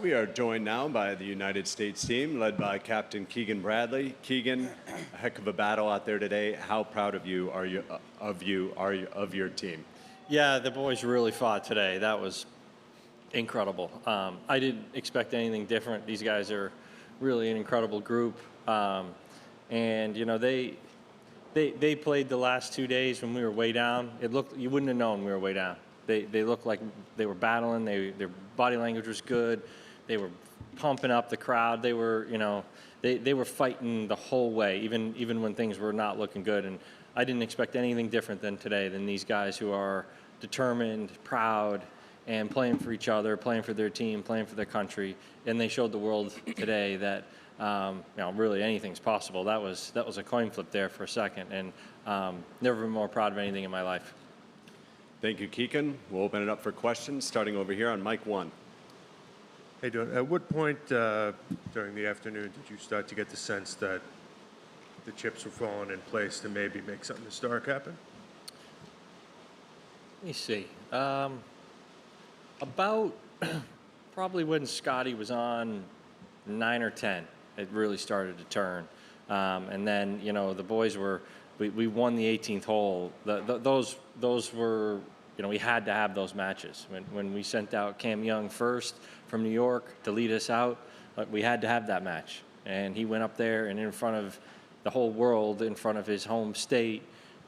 We are joined now by the United States team, led by Captain Keegan Bradley. Keegan, a heck of a battle out there today. How proud of you are you of your team? Yeah, the boys really fought today. That was incredible. I didn't expect anything different. These guys are really an incredible group, and you know they played the last 2 days when we were way down. It looked you wouldn't have known we were way down. They looked like they were battling. Their body language was good. They were pumping up the crowd. They were they were fighting the whole way, even when things were not looking good. And I didn't expect anything different than today, than these guys who are determined, proud, and playing for each other, playing for their team, playing for their country. And they showed the world today that really anything's possible. That was a coin flip there for a second, and never been more proud of anything in my life. Thank you, Keegan. We'll open it up for questions, starting over here on mic 1. Hey, Don, at what point during the afternoon did you start to get the sense that the chips were falling in place to maybe make something historic happen? Let me see. About probably when Scotty was on 9 or 10, it really started to turn. And then, the boys we won the 18th hole. Those were, we had to have those matches. When we sent out Cam Young first from New York to lead us out, we had to have that match. And he went up there and in front of the whole world, in front of his home state,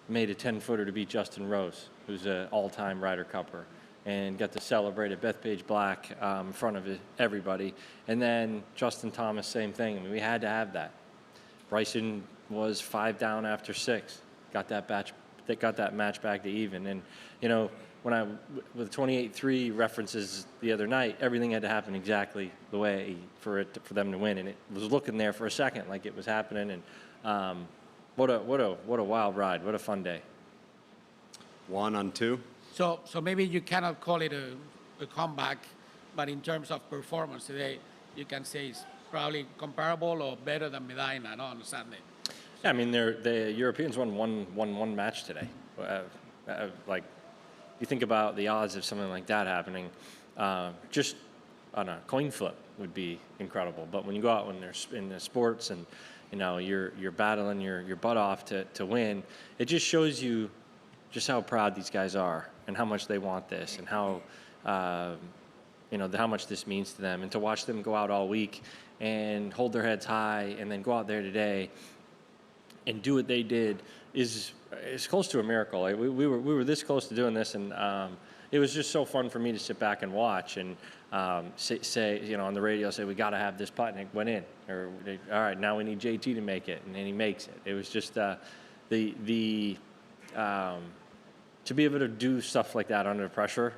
made a 10-footer to beat Justin Rose, who's an all-time Ryder Cupper, and got to celebrate at Bethpage Black in front of everybody. And then Justin Thomas, same thing. I mean, we had to have that. Bryson was 5 down after 6, got that match back to even. And when with 28-3 references the other night, everything had to happen exactly the way for them to win, and it was looking there for a second like it was happening. And what a wild ride! What a fun day. Juan on 2. So maybe you cannot call it a comeback, but in terms of performance today, you can say it's probably comparable or better than Medina on Sunday. Yeah, I mean, the Europeans won one match today. Like, you think about the odds of something like that happening, just on a coin flip would be incredible. But when you go out when there's in the sports and you're battling your butt off to win, it just shows you just how proud these guys are and how much they want this and how how much this means to them. And to watch them go out all week and hold their heads high and then go out there today and do what they did is close to a miracle. Like, we were this close to doing this, and it was just so fun for me to sit back and watch and say on the radio, say we got to have this putt, and it went in. Or all right, now we need JT to make it, and then he makes it. It was just to be able to do stuff like that under pressure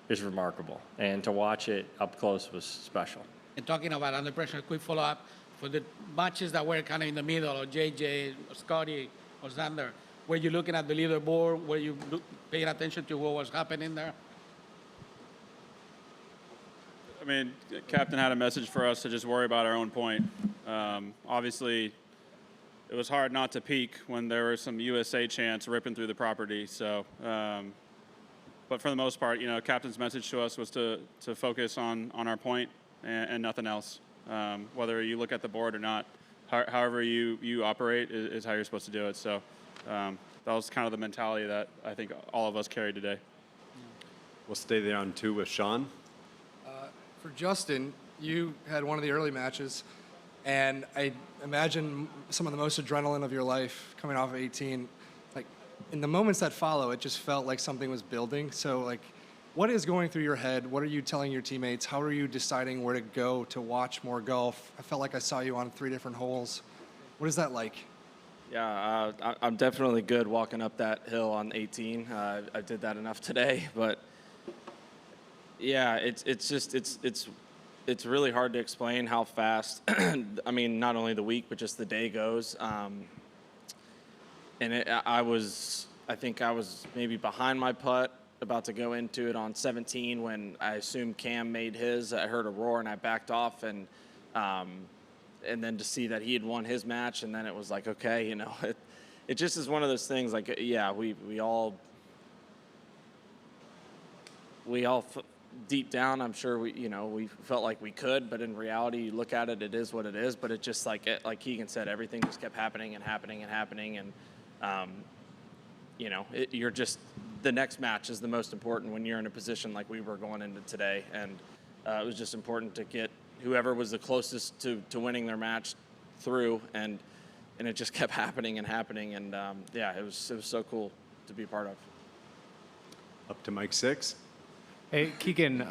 is remarkable, and to watch it up close was special. And talking about under pressure, quick follow-up, for the matches that were kind of in the middle, or JJ, or Scotty, or Xander, were you looking at the leaderboard? Were you paying attention to what was happening there? I mean, Captain had a message for us to just worry about our own point. Obviously, it was hard not to peak when there were some USA chants ripping through the property. So, but for the most part, Captain's message to us was to focus on our point and nothing else. Whether you look at the board or not, however you operate is how you're supposed to do it. So that was kind of the mentality that I think all of us carried today. We'll stay there on 2 with Sean. For Justin, you had one of the early matches, and I imagine some of the most adrenaline of your life coming off of 18. Like, in the moments that follow, it just felt like something was building. So, like, what is going through your head? What are you telling your teammates? How are you deciding where to go to watch more golf? I felt like I saw you on 3 different holes. What is that like? Yeah, I'm definitely good walking up that hill on 18. I did that enough today, but yeah, it's really hard to explain how fast. I mean, not only the week, but just the day goes. And I think I was maybe behind my putt, about to go into it on 17 when I assumed Cam made his. I heard a roar and I backed off, and then to see that he had won his match, and then it was like, okay, it just is one of those things. Like, yeah, we all we all deep down, I'm sure we felt like we could, but in reality, you look at it, it is what it is. But it just like Keegan said, everything just kept happening and happening and happening, and you're just the next match is the most important when you're in a position like we were going into today, and it was just important to get whoever was the closest to winning their match through, and it just kept happening and happening, and it was so cool to be a part of. Up to Mike 6. Hey, Keegan,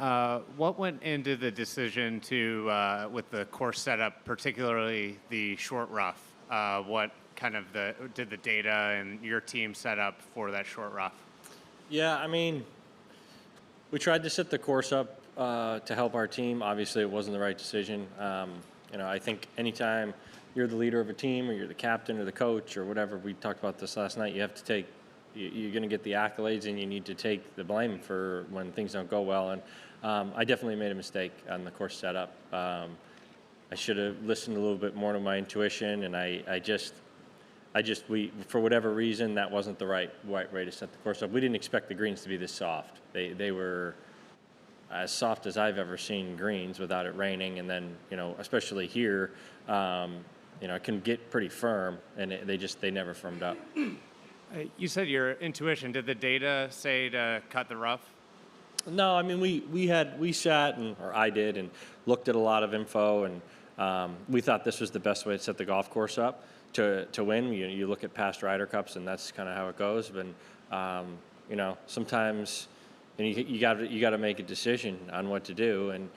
what went into the decision to, with the course setup, particularly the short rough? What kind of did the data and your team set up for that short rough? Yeah, I mean, we tried to set the course up to help our team. Obviously, it wasn't the right decision. I think anytime you're the leader of a team or you're the captain or the coach or whatever, we talked about this last night, you have to take, you're going to get the accolades and you need to take the blame for when things don't go well. And I definitely made a mistake on the course setup. I should have listened a little bit more to my intuition, and we, for whatever reason, that wasn't the right way to set the course up. We didn't expect the greens to be this soft. They were as soft as I've ever seen greens without it raining, and then, especially here, it can get pretty firm, and they never firmed up. You said your intuition. Did the data say to cut the rough? No, I mean, we sat, or I did, and looked at a lot of info, and we thought this was the best way to set the golf course up to win. You look at past Ryder Cups, and that's kind of how it goes. But sometimes you got to make a decision on what to do. And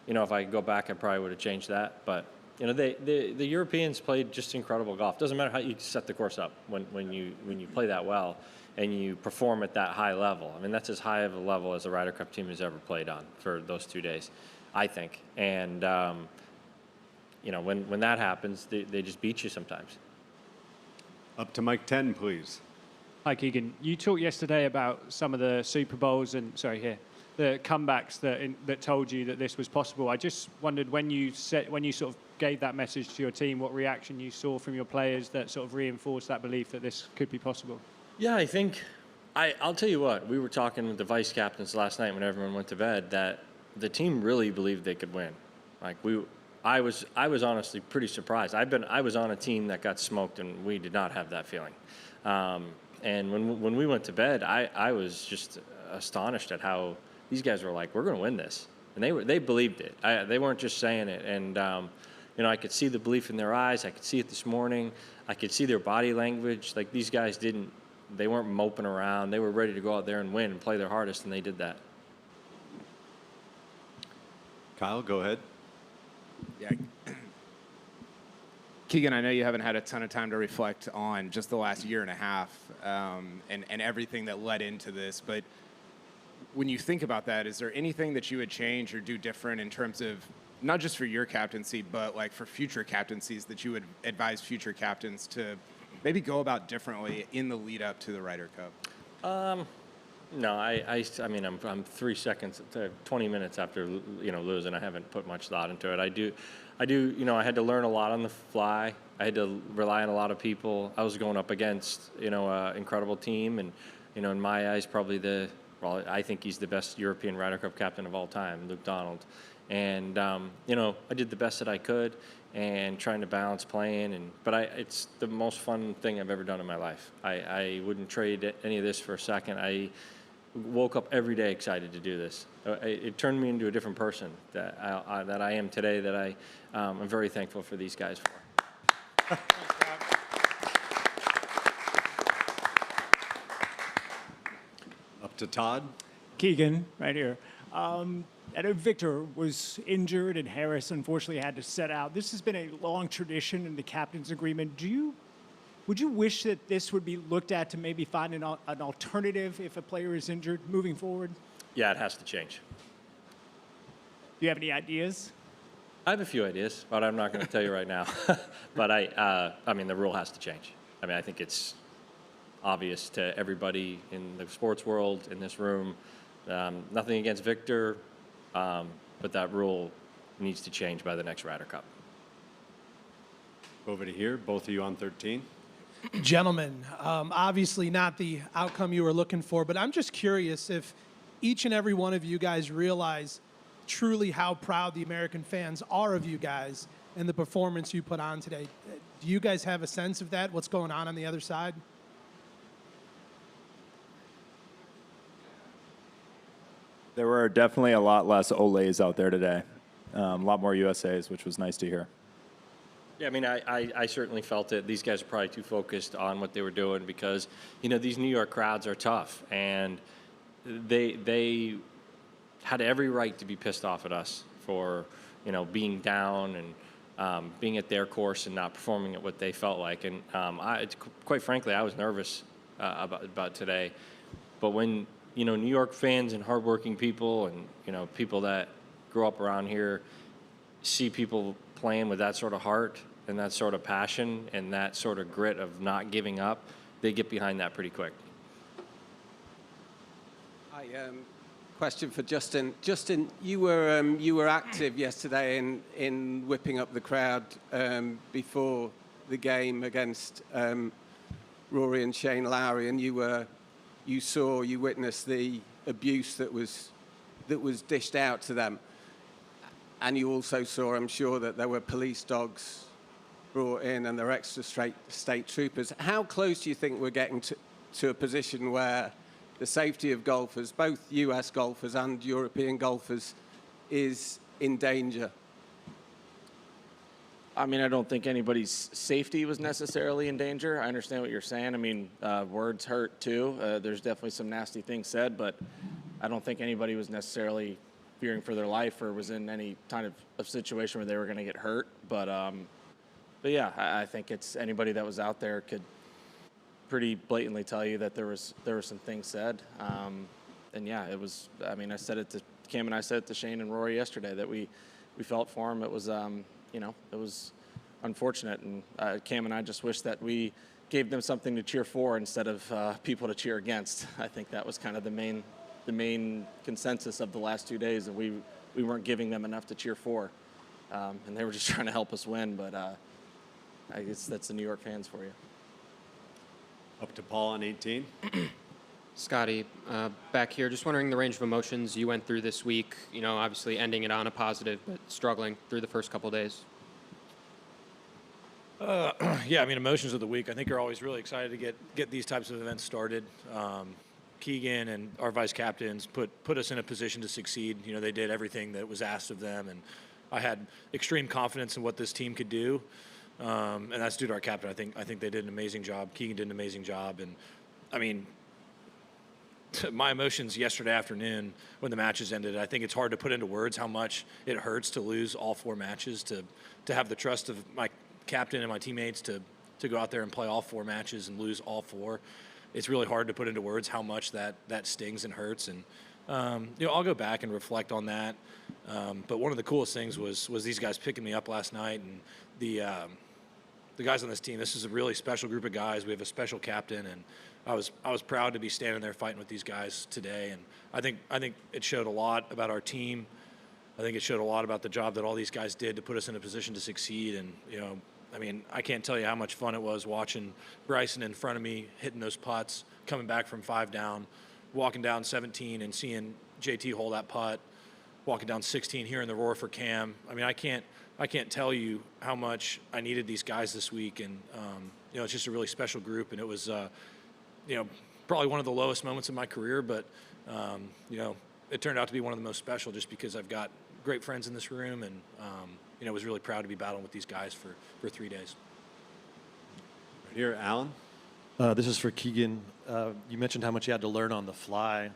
if I could go back, I probably would have changed that. But the Europeans played just incredible golf. Doesn't matter how you set the course up when you play that well and you perform at that high level. I mean, that's as high of a level as the Ryder Cup team has ever played on for those 2 days, I think. And when that happens, they just beat you sometimes. Up to Mike 10, please. Hi, Keegan. You talked yesterday about some of the Super Bowls and, the comebacks that told you that this was possible. I just wondered when you sort of gave that message to your team, what reaction you saw from your players that sort of reinforced that belief that this could be possible? Yeah, I think I'll tell you what. We were talking with the vice captains last night when everyone went to bed that the team really believed they could win. I was honestly pretty surprised. I was on a team that got smoked, and we did not have that feeling. And when we went to bed, I was just astonished at how these guys were like, "We're going to win this," and they believed it. They weren't just saying it. And I could see the belief in their eyes. I could see it this morning. I could see their body language. Like, these guys they weren't moping around. They were ready to go out there and win and play their hardest, and they did that. Kyle, go ahead. Yeah. Keegan, I know you haven't had a ton of time to reflect on just the last year and a half and everything that led into this, but when you think about that, is there anything that you would change or do different in terms of not just for your captaincy, but like for future captaincies that you would advise future captains to maybe go about differently in the lead up to the Ryder Cup? No, I mean, I'm 3 seconds to 20 minutes after losing. I haven't put much thought into it. I do. I had to learn a lot on the fly. I had to rely on a lot of people. I was going up against an incredible team, and in my eyes, probably I think he's the best European Ryder Cup captain of all time, Luke Donald. And I did the best that I could, and trying to balance playing. But it's the most fun thing I've ever done in my life. I wouldn't trade any of this for a second. I woke up every day excited to do this. It turned me into a different person that I am today. That I'm very thankful for these guys for. Up to Todd. Keegan, right here. I know Victor was injured and Harris unfortunately had to set out. This has been a long tradition in the captain's agreement. Would you wish that this would be looked at to maybe find an alternative if a player is injured moving forward? Yeah, it has to change. Do you have any ideas? I have a few ideas, but I'm not going to tell you right now. But I mean, the rule has to change. I mean, I think it's obvious to everybody in the sports world, in this room. Nothing against Victor, but that rule needs to change by the next Ryder Cup. Over to here, both of you on 13. Gentlemen, obviously not the outcome you were looking for, but I'm just curious if each and every one of you guys realize truly how proud the American fans are of you guys and the performance you put on today. Do you guys have a sense of that? What's going on the other side? There were definitely a lot less Olays out there today. A lot more USAs, which was nice to hear. Yeah, I mean, I certainly felt it. These guys are probably too focused on what they were doing because, you know, these New York crowds are tough, and they had every right to be pissed off at us for, you know, being down and being at their course and not performing at what they felt like. And quite frankly, I was nervous about today. But when, you know, New York fans and hardworking people and, you know, people that grew up around here see people playing with that sort of heart and that sort of passion and that sort of grit of not giving up, they get behind that pretty quick. Hi, question for Justin. Justin, you were active yesterday in whipping up the crowd before the game against Rory and Shane Lowry, and you witnessed the abuse that was dished out to them. And you also saw, I'm sure, that there were police dogs brought in and there were extra state troopers. How close do you think we're getting to a position where the safety of golfers, both US golfers and European golfers, is in danger? I mean, I don't think anybody's safety was necessarily in danger. I understand what you're saying. I mean, words hurt too. There's definitely some nasty things said, but I don't think anybody was necessarily fearing for their life or was in any kind of situation where they were going to get hurt. But yeah, I think it's anybody that was out there could pretty blatantly tell you that there were some things said. And yeah, it was. I mean, I said it to Cam and I said it to Shane and Rory yesterday that we felt for him. It was you know, it was unfortunate, and Cam and I just wish that we gave them something to cheer for instead of people to cheer against. I think that was kind of the main consensus of the last 2 days, and we weren't giving them enough to cheer for, and they were just trying to help us win. But I guess that's the New York fans for you. Up to Paul on 18. Scotty, back here, just wondering the range of emotions you went through this week. You know, obviously ending it on a positive, but struggling through the first couple of days. Yeah, I mean, emotions of the week. I think you're always really excited to get these types of events started. Keegan and our vice captains put us in a position to succeed. You know, they did everything that was asked of them, and I had extreme confidence in what this team could do. And that's due to our captain. I think they did an amazing job. Keegan did an amazing job, and I mean, my emotions yesterday afternoon when the matches ended, I think it's hard to put into words how much it hurts to lose all 4 matches, to have the trust of my captain and my teammates to go out there and play all 4 matches and lose all 4. It's really hard to put into words how much that stings and hurts. And, you know, I'll go back and reflect on that. But one of the coolest things was these guys picking me up last night, and the guys on this team. This is a really special group of guys. We have a special captain, and I was proud to be standing there fighting with these guys today. And I think it showed a lot about our team. I think it showed a lot about the job that all these guys did to put us in a position to succeed. And, you know, I mean, I can't tell you how much fun it was watching Bryson in front of me hitting those putts, coming back from 5 down, walking down 17 and seeing JT hold that putt, walking down 16, hearing the roar for Cam. I mean, I can't tell you how much I needed these guys this week. And, you know, it's just a really special group. And it was, you know, probably one of the lowest moments of my career, but, you know, it turned out to be one of the most special just because I've got great friends in this room, and, you know, was really proud to be battling with these guys for 3 days. Right here, Alan. This is for Keegan. You mentioned how much you had to learn on the fly.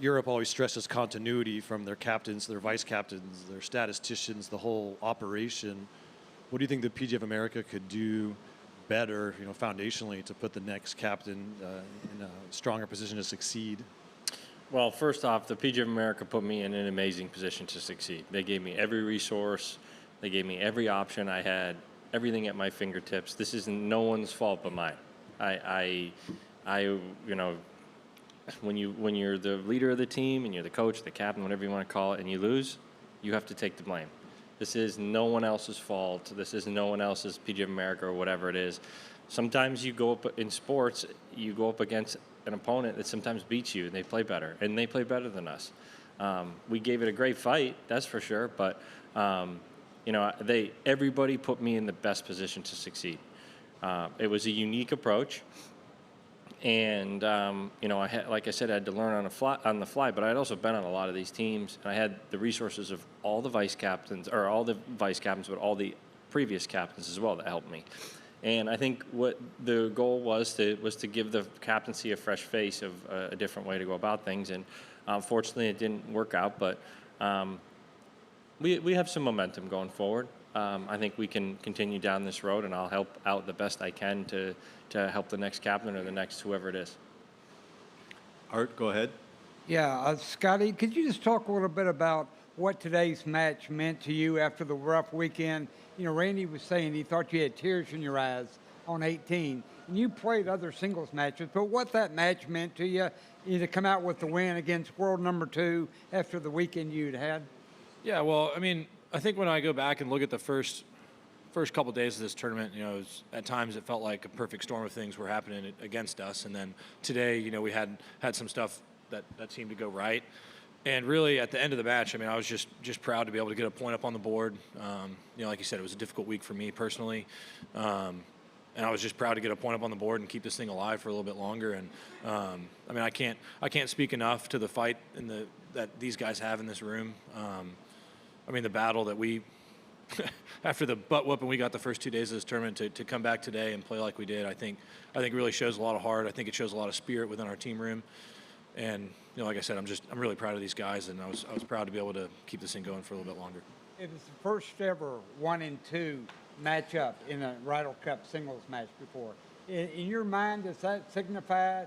Europe always stresses continuity from their captains, their vice captains, their statisticians, the whole operation. What do you think the PGA of America could do better, you know, foundationally, to put the next captain in a stronger position to succeed? Well, first off, the PGA of America put me in an amazing position to succeed. They gave me every resource. They gave me every option. I had everything at my fingertips. This is no one's fault but mine. I you know, when you're the leader of the team and you're the coach, the captain, whatever you want to call it, and you lose, you have to take the blame. This is no one else's fault. This is no one else's PGA of America or whatever it is. Sometimes you go up in sports, you go up against an opponent that sometimes beats you, and they play better, and they play better than us. We gave it a great fight, that's for sure, but everybody put me in the best position to succeed. It was a unique approach, and like I said, I had to learn on the fly. But I had also been on a lot of these teams, and I had the resources of all the vice captains, but all the previous captains as well that helped me. And I think what the goal was to give the captaincy a fresh face of a different way to go about things. And unfortunately, it didn't work out. But we have some momentum going forward. I think we can continue down this road, and I'll help out the best I can to help the next captain or the next whoever it is. Art, go ahead. Yeah, Scotty, could you just talk a little bit about what today's match meant to you after the rough weekend? You know, Randy was saying he thought you had tears in your eyes on 18, and you played other singles matches, but what that match meant to you to come out with the win against world number 2 after the weekend you'd had? Yeah, well, I mean, I think when I go back and look at the first couple of days of this tournament, at times it felt like a perfect storm of things were happening against us. And then today, we had some stuff that seemed to go right. And really, at the end of the match, I mean, I was just proud to be able to get a point up on the board. Like you said, it was a difficult week for me personally. And I was just proud to get a point up on the board and keep this thing alive for a little bit longer. And I mean, I can't speak enough to the fight that these guys have in this room. I mean, the battle that we, after the butt whooping we got the first 2 days of this tournament, to come back today and play like we did, I think really shows a lot of heart. I think it shows a lot of spirit within our team room. And like I said, I'm really proud of these guys, and I was proud to be able to keep this thing going for a little bit longer. It was the first ever 1 and 2 matchup in a Ryder Cup singles match before. In your mind, does that signify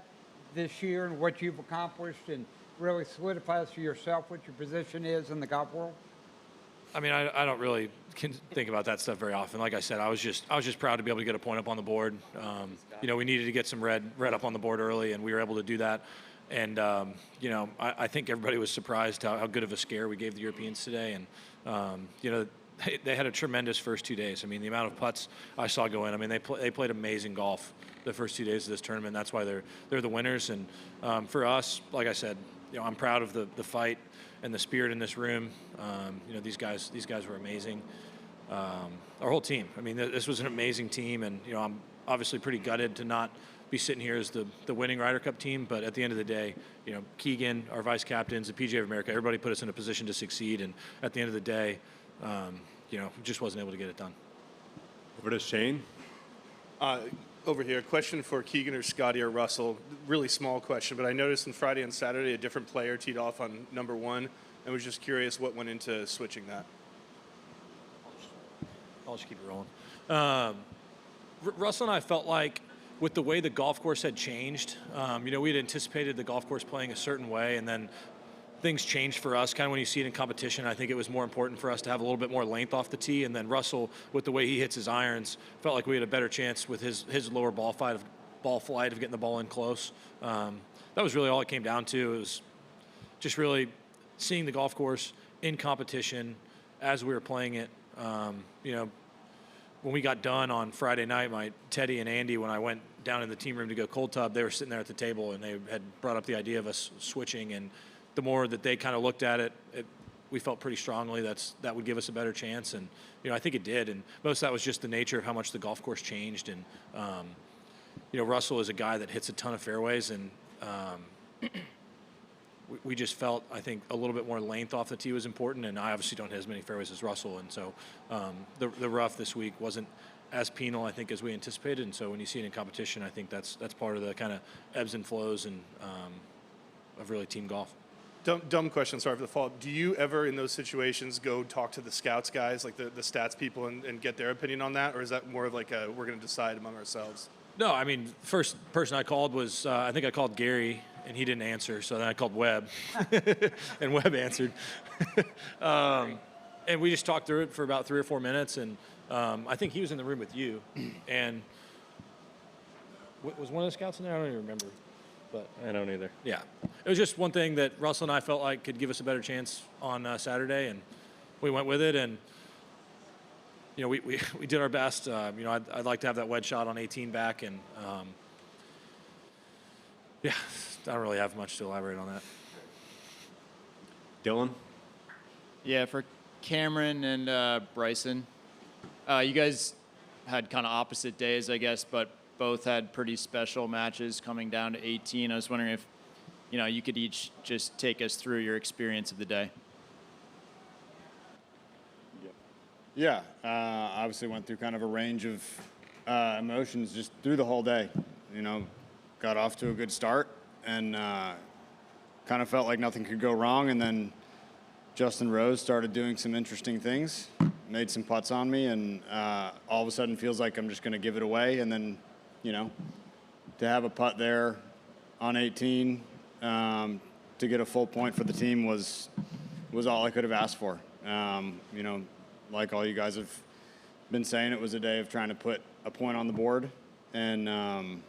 this year and what you've accomplished, and really solidifies for yourself what your position is in the golf world? I mean, I don't really think about that stuff very often. Like I said, I was just proud to be able to get a point up on the board. We needed to get some red up on the board early, and we were able to do that. And I think everybody was surprised how good of a scare we gave the Europeans today. And they had a tremendous first 2 days. I mean, the amount of putts I saw go in. I mean, they played amazing golf the first 2 days of this tournament. That's why they're the winners. And for us, like I said, I'm proud of the fight and the spirit in this room. These guys were amazing. Our whole team. I mean, this was an amazing team, and I'm obviously pretty gutted to not be sitting here as the winning Ryder Cup team. But at the end of the day, Keegan, our vice captains, the PGA of America, everybody put us in a position to succeed. And at the end of the day, just wasn't able to get it done. Over to Shane. Over here, question for Keegan or Scotty or Russell. Really small question, but I noticed on Friday and Saturday a different player teed off on number 1, and was just curious what went into switching that. I'll just keep it rolling. Russell and I felt like with the way the golf course had changed, we had anticipated the golf course playing a certain way, and then things changed for us. Kind of when you see it in competition, I think it was more important for us to have a little bit more length off the tee. And then Russell, with the way he hits his irons, felt like we had a better chance with his lower ball flight of getting the ball in close. That was really all it came down to. It was just really seeing the golf course in competition as we were playing it. When we got done on Friday night, my Teddy and Andy, when I went down in the team room to go cold tub, they were sitting there at the table, and they had brought up the idea of us switching. And the more that they kind of looked at it, we felt pretty strongly that would give us a better chance. And, I think it did. And most of that was just the nature of how much the golf course changed. And, Russell is a guy that hits a ton of fairways, and we just felt, I think, a little bit more length off the tee was important. And I obviously don't hit as many fairways as Russell. And so the rough this week wasn't as penal, I think, as we anticipated. And so when you see it in competition, I think that's part of the kind of ebbs and flows and of really team golf. Dumb question, sorry for the fault. Do you ever, in those situations, go talk to the scouts guys, like the stats people, and get their opinion on that? Or is that more of like we're going to decide among ourselves? No, I mean, first person I called was, I think I called Gary, and he didn't answer. So then I called Webb, and Webb answered. And we just talked through it for about 3 or 4 minutes. And I think he was in the room with you. And was one of the scouts in there? I don't even remember. But I don't either. Yeah. It was just one thing that Russell and I felt like could give us a better chance on Saturday, and we went with it. And, we did our best. I'd like to have that wedge shot on 18 back. And, Yeah, I don't really have much to elaborate on that. Dylan? Yeah, for Cameron and Bryson, you guys had kind of opposite days, I guess, but both had pretty special matches coming down to 18. I was wondering if, you could each just take us through your experience of the day. Yeah, obviously went through kind of a range of emotions just through the whole day. Got off to a good start and kind of felt like nothing could go wrong. And then Justin Rose started doing some interesting things, made some putts on me, and all of a sudden feels like I'm just going to give it away. And then, to have a putt there on 18 to get a full point for the team was all I could have asked for. Like all you guys have been saying, it was a day of trying to put a point on the board, and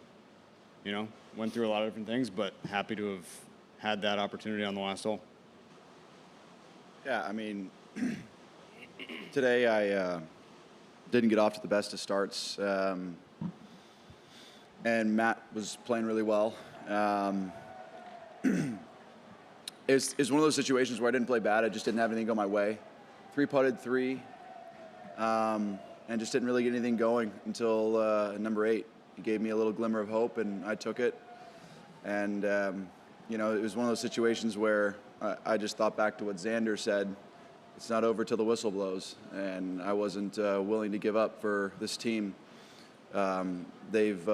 went through a lot of different things, but happy to have had that opportunity on the last hole. Yeah, I mean, today I didn't get off to the best of starts, and Matt was playing really well. It's one of those situations where I didn't play bad. I just didn't have anything go my way. Three-putted 3, and just didn't really get anything going until number 8. He gave me a little glimmer of hope, and I took it. And, it was one of those situations where I just thought back to what Xander said. It's not over till the whistle blows, and I wasn't willing to give up for this team. They've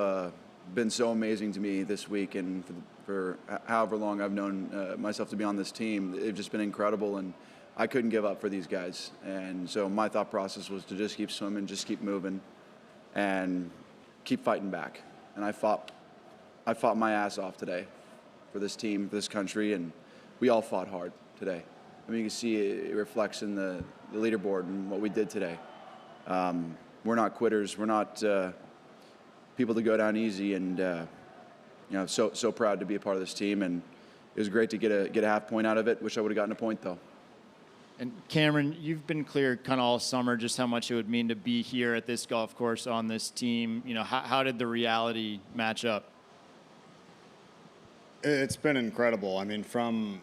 been so amazing to me this week, and for however long I've known myself to be on this team. They've just been incredible, and I couldn't give up for these guys. And so my thought process was to just keep swimming, just keep moving, and keep fighting back. And I fought my ass off today for this team, for this country, and we all fought hard today. I mean, you can see it reflects in the leaderboard and what we did today. We're not quitters. We're not people to go down easy, and so proud to be a part of this team. And it was great to get a half point out of it. Wish I would have gotten a point though. And Cameron, you've been clear kind of all summer just how much it would mean to be here at this golf course on this team. How did the reality match up? It's been incredible. I mean, from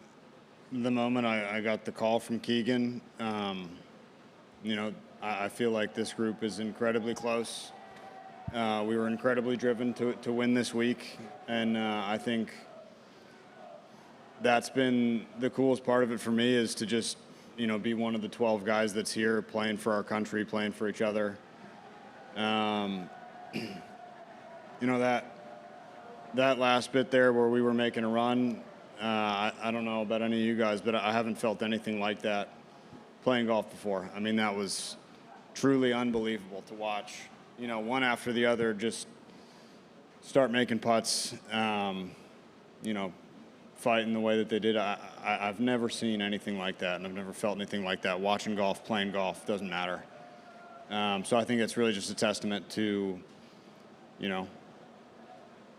the moment I got the call from Keegan, I feel like this group is incredibly close. We were incredibly driven to win this week, and I think that's been the coolest part of it for me, is to just be one of the 12 guys that's here playing for our country, playing for each other. That last bit there where we were making a run, I don't know about any of you guys, but I haven't felt anything like that playing golf before. I mean, that was truly unbelievable to watch. One after the other just start making putts, fighting the way that they did. I've never seen anything like that, and I've never felt anything like that. Watching golf, playing golf, doesn't matter. So I think it's really just a testament to,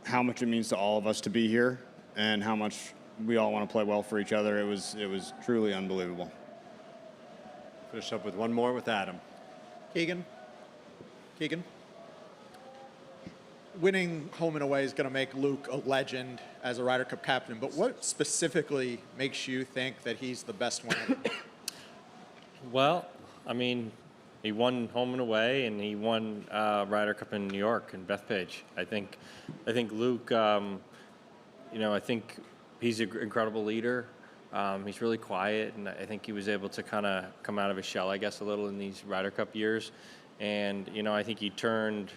how much it means to all of us to be here, and how much we all want to play well for each other. It was truly unbelievable. Finish up with one more with Adam. Keegan, winning home and away is going to make Luke a legend as a Ryder Cup captain, but what specifically makes you think that he's the best one ever? Well, I mean, he won home and away, and he won Ryder Cup in New York in Bethpage. I think Luke, I think he's an incredible leader. He's really quiet, and I think he was able to kind of come out of his shell, I guess, a little in these Ryder Cup years. And, I think he turned,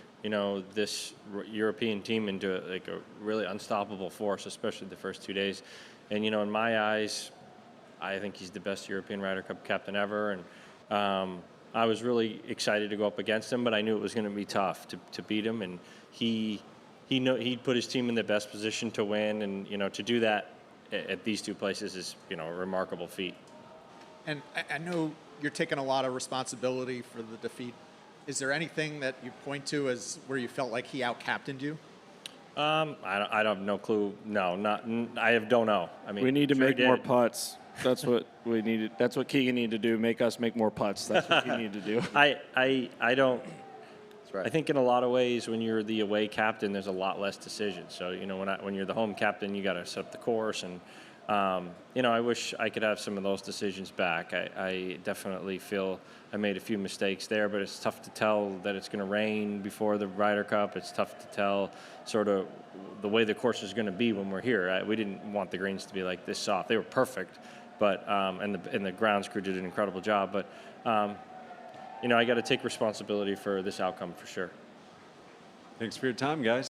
this European team into like a really unstoppable force, especially the first 2 days. And, in my eyes, I think he's the best European Ryder Cup captain ever. And I was really excited to go up against him, but I knew it was going to be tough to beat him. And he put his team in the best position to win. And, to do that at these two places is, a remarkable feat. And I know you're taking a lot of responsibility for the defeat. Is there anything that you point to as where you felt like he out-captained you? I have no clue. No, don't know. I mean, We need to sure make did. more putts. That's what we needed. That's what Keegan needed to do. Make us make more putts. That's what he needed to do. I don't. I think in a lot of ways, when you're the away captain, there's a lot less decisions. So, you know, when you're the home captain, you got to set up the course. And, you know, I wish I could have some of those decisions back. I definitely feel I made a few mistakes there, but it's tough to tell that it's going to rain before the Ryder Cup. It's tough to tell sort of the way the course is going to be when we're here. We didn't want the greens to be like this soft. They were perfect, but and the grounds crew did an incredible job. But you know, I got to take responsibility for this outcome for sure. Thanks for your time, guys.